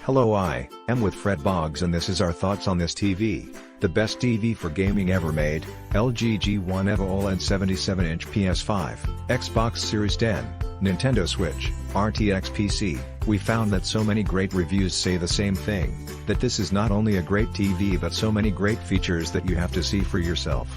Hello, I am with Fred Boggs and this is our thoughts on this TV. The best TV for gaming ever made, LG G1 EVO OLED 77-inch PS5, Xbox Series 10, Nintendo Switch, RTX PC. We found that so many great reviews say the same thing, that this is not only a great TV but so many great features that you have to see for yourself.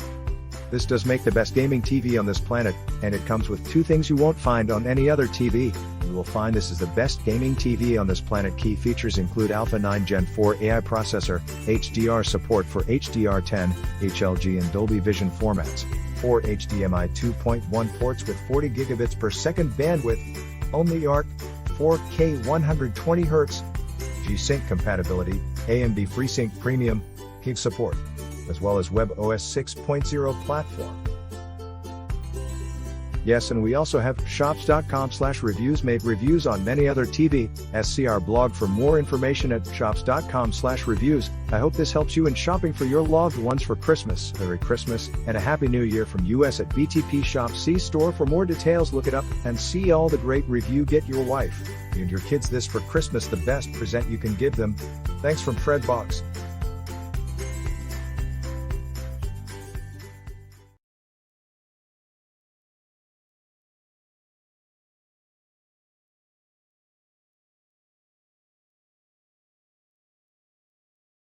This does make the best gaming TV on this planet, and it comes with two things you won't find on any other TV. You will find this is the best gaming TV on this planet. Key features include Alpha 9 Gen 4 AI processor, HDR support for HDR10, HLG and Dolby Vision formats, 4 HDMI 2.1 ports with 40 gigabits per second bandwidth, only eARC, 4K 120Hz, G-Sync compatibility, AMD Freesync Premium, HGiG support, as well as WebOS 6.0 platform. Yes, and we also have shops.com/reviews made reviews on many other TV. See our blog for more information at shops.com/reviews. I hope this helps you in shopping for your loved ones for Christmas. Merry Christmas and a Happy New Year from us at BTP Shop. See store for more details. Look it up and see all the great review. Get your wife and your kids this for Christmas, the best present you can give them. Thanks from Fred Boggs.